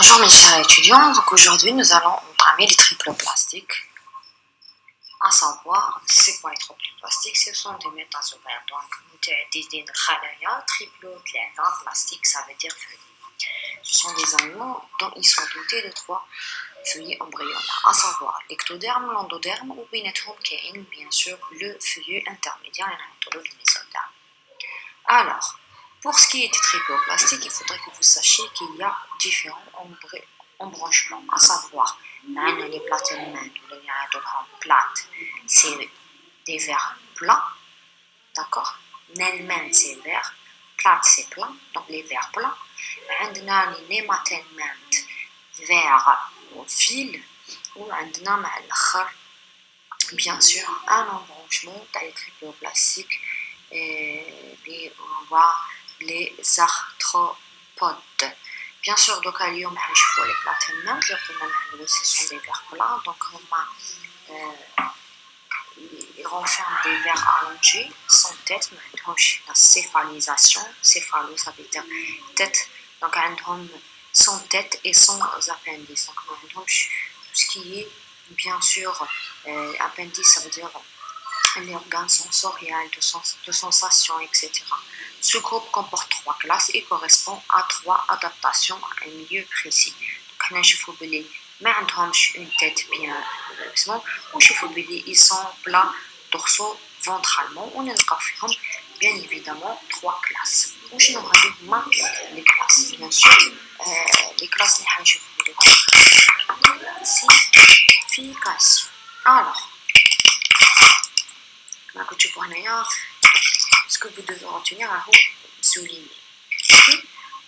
Bonjour mes chers étudiants, donc aujourd'hui nous allons entamer les triples plastiques. À savoir, c'est quoi les triples plastiques? Ce sont des métazoaires, donc des khalaya, triplo, plastique, ça veut dire feuilles. Ce sont des animaux dont ils sont dotés de 3 feuillets embryonnaires, à savoir l'ectoderme, l'endoderme ou bien sûr le feuillet intermédiaire et le mésoderme. Alors, pour ce qui est des triploplastiques, il faudrait que vous sachiez qu'il y a différents embranchements, à savoir, les plates allemandes ou les plates, c'est des vers plats, d'accord? L'allemand c'est vert, plate c'est plat, donc les vers plats. عندنا les nématellmandes vers au fil, ou عندنا مع الآخر bien sûr un embranchement des triploplastiques et on voit les arthropodes. Bien sûr, donc اليوم حنشوفوا les plates allemandes, ce sont des vers plats, donc ils renferment des vers allongés, sans tête, la céphalisation, céphalo ça veut dire tête, donc sans tête et sans appendice, donc tout ce qui est bien sûr appendice, ça veut dire les organes sensoriels, de sensation, etc. Ce groupe comporte 3 classes et correspond à 3 adaptations à un milieu précis. Donc, on voit que ما عندهمش une tête bien ونشوفوا بلي ils sont plats dorsaux ventralement ونلقاو فيهم bien évidemment 3 classes. وشنو هما les classes bien sûr les classes اللي حنشوفوا بلي classification. Alors ce que vous devez retenir à vous souligner. Okay?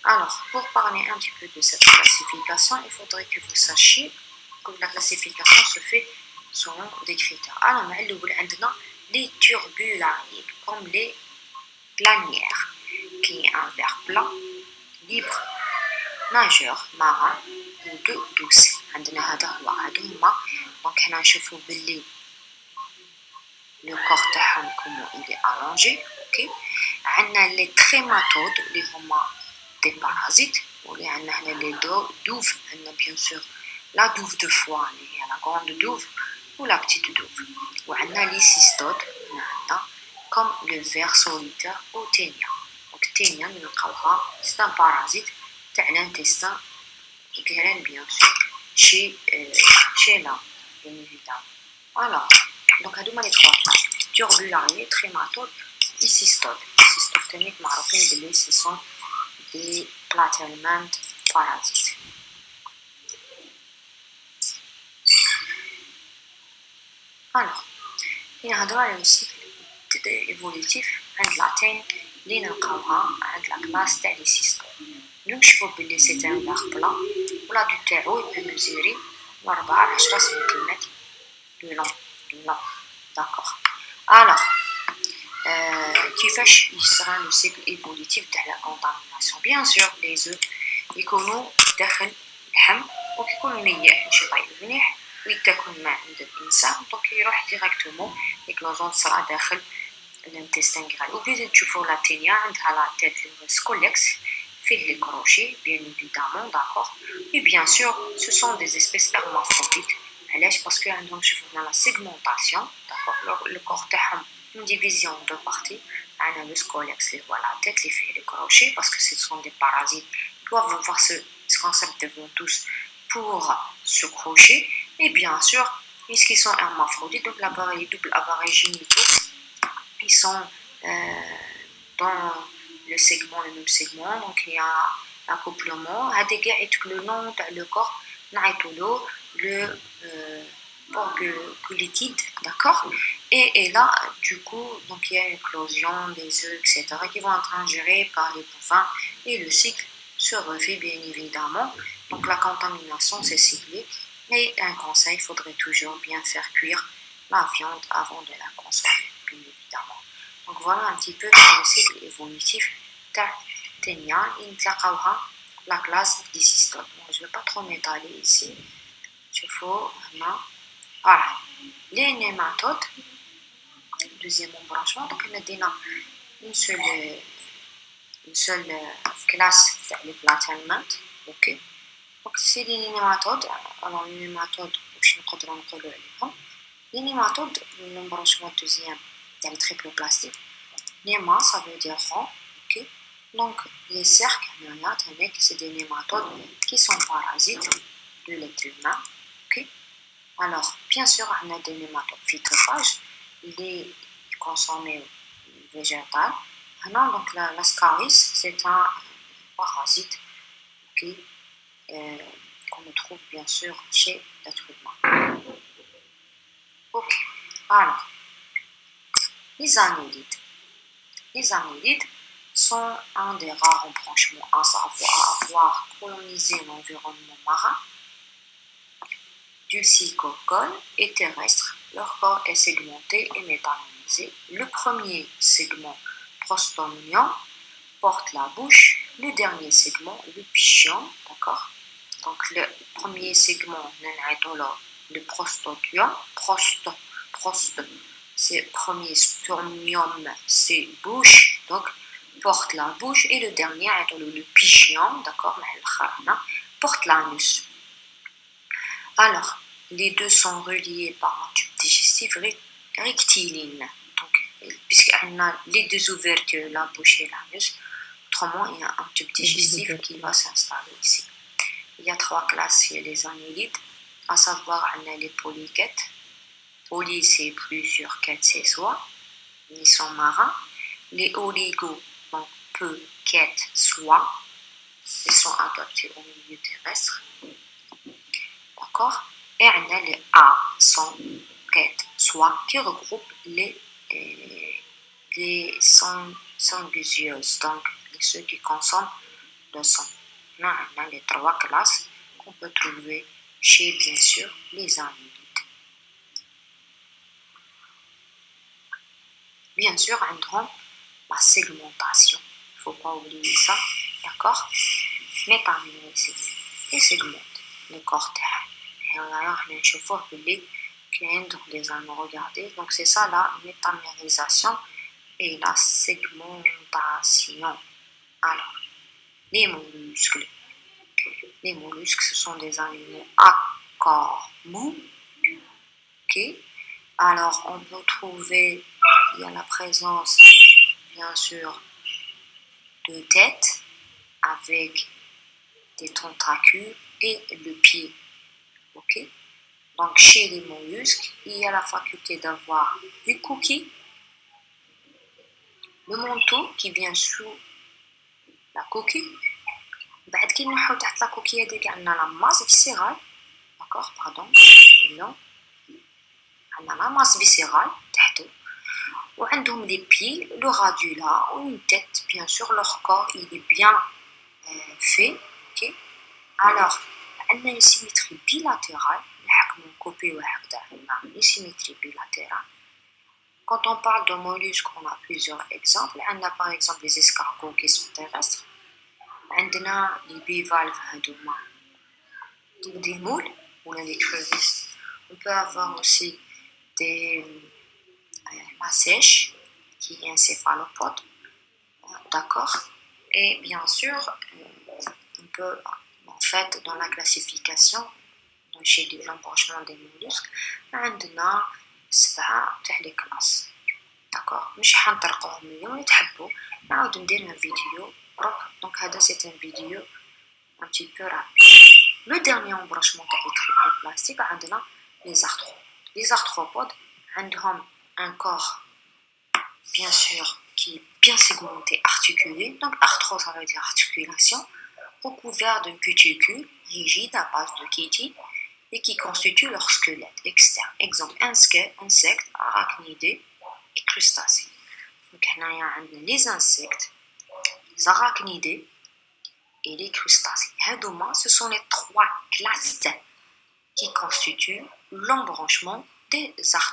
Alors, pour parler un petit peu de cette classification, il faudrait que vous sachiez que la classification se fait selon des critères. Alors, on a les turbulariés, comme les planières, qui est un vers plat, libre, nageur, marin ou de douce. Donc, on a le corps comment il est allongé, ok. On a les trématodes, les des parasites, ou les douves, on a bien sûr la douve de foie, la grande douve ou la petite douve. Ou on a les cystodes, comme le ver solitaire ou ténia. Donc ténia, c'est un parasite de l'intestin, bien sûr, chez l'homme, bien évidemment. Alors, donc, هادوما les 3 classes turbulariés, trématodes et cystodes. Les cystodes techniques معروفين بلي ce sont des plates allemandes parasites. Alors, نهضروا على السيكل évolutif عند لاتين اللي نلقاوها عند لا كلاس تاع لي cystodes. نشوفوا بلي c'est un ver plat ولا du تاعو il peut mesurer 4 à 10 cm de long. D'accord. Alors, كيفاش يصرى le cycle évolutif de la contamination? Bien sûr, les œufs يكونوا داخل اللحم وكيكونوا نياح ماشي طايب مليح ويتاكل مع عند الانسان، دونك يروح ديريكتومون ليكلوزون تصرى داخل الانتستين غرال. وبديت تشوفوا لا تينيا عندها لا تيت سكوليكس فيه لي كروشي bien évidemment, d'accord. Et bien sûr, ce sont des espèces hermaphrodites. Parce que عندهم شوفوا la segmentation, d'accord. Le corps تاعهم une division en 2 parties. On a le scolex, les voilà, tête, les fils, les crochets, parce que ce sont des parasites. Ils doivent voir ce concept de tous pour se crocher. Et bien sûr, puisqu'ils sont hermaphrodites, donc l'appareil double appareil génitaux, ils sont dans le segment, le même segment, donc il y a accouplement. Le nom le corps, le orgueculitide, d'accord. Et là, du coup, donc il y a une éclosion des œufs, etc., qui vont être ingérés par les bovins et le cycle se refait bien évidemment. Donc la contamination c'est cyclique et un conseil, il faudrait toujours bien faire cuire la viande avant de la consommer, bien évidemment. Donc voilà un petit peu sur le cycle évolutif de Ténia, la classe des cystodes. Bon, je ne vais pas trop m'étaler ici. Il faut voilà. Les nématodes, deuxième embranchement, donc on a une seule classe, les plates allemandes, ok. Donc c'est les nématodes. Alors les nématodes, je ne connais pas le nom. Les nématodes, le branchement deuxième, il y a le triple plastique. Néma, ça veut dire rond. Okay. Donc les cercles, c'est des nématodes qui sont parasites de l'être humain. Okay. Alors, bien sûr, on a des nématodes phytophages, les consommés végétal. Maintenant, donc l'ascaris, c'est un parasite qui, qu'on trouve bien sûr chez l'être humain. Ok, alors, les annélides. Les annélides sont un des rares embranchements à savoir avoir colonisé l'environnement marin, dulcicocone et terrestre. Leur corps est segmenté et métallisé. Le premier segment, prostomion, porte la bouche. Le dernier segment, le pichion, d'accord. Donc le premier segment, le prostomium, c'est premier stomium, c'est bouche, donc porte la bouche, et le dernier, le pichion, d'accord, porte l'anus. Alors, les deux sont reliés par un tube digestif rectiligne. Donc, puisqu'il y a les deux ouvertures, la bouche et l'anus, autrement, il y a un tube digestif qui va s'installer ici. Il y a trois classes chez les annélides, à savoir les polyquetes. Poly, c'est plusieurs, quêtes, c'est soit. Ils sont marins. Les oligos, donc peu, quêtes, soit. Ils sont adaptés au milieu terrestre. D'accord. Et on a les A, sont, quêtes, soit, qui regroupent les sanguisieuses, donc ceux qui consomment le sang. On a les trois classes qu'on peut trouver chez, bien sûr, les annélides. Bien sûr, on a la segmentation. Il ne faut pas oublier ça, d'accord. Métaméricide et segmente le cortex. Et alors, on a les anneaux, regardez. Donc, c'est ça la métamérisation et la segmentation. Alors, les mollusques. Les mollusques, ce sont des animaux à corps mou. Okay. Alors, on peut trouver, il y a la présence, bien sûr, de tête avec des tentacules et le pied. Ok. Donc, chez les mollusques, il y a la faculté d'avoir une coquille, le manteau qui vient sous la coquille. بعد كي نحو تحت la coquille هذيك عندنا la masse viscérale, d'accord, pardon, non, عندنا la masse viscérale تحته. وعندهم des pieds, le radula ou une tête, bien sûr, leur corps il est bien fait, ok. Alors, on a une symétrie bilatérale, une symétrie bilatérale. Quand on parle de mollusques, on a plusieurs exemples. On a par exemple les escargots qui sont terrestres. On a les bivalves, des moules ou des crevisses. On peut avoir aussi des macèches qui est un céphalopode, d'accord. Et bien sûr, on peut, en fait, dans la classification, chez l'embranchement des mollusques, on a 7 تاع les classes, d'accord. مش حنطرقوهم اليوم يتحبوا نعاود ندير un vidéo propre. Donc هذا c'est un vidéo un petit peu rapide. Le dernier embranchement تاع les triple plastiques, عندنا les arthropodes. Les arthropodes عندهم un corps bien sûr qui est bien segmenté, articulé. Donc arthro, ça veut dire articulation, recouvert d'une cuticule rigide à base de chitin et qui constitue leur squelette externe. Exemple, insectes, arachnidés et crustacés. Donc, on a les insectes, les arachnidés et les crustacés. Ce sont les trois classes qui constituent l'embranchement des arthropodes.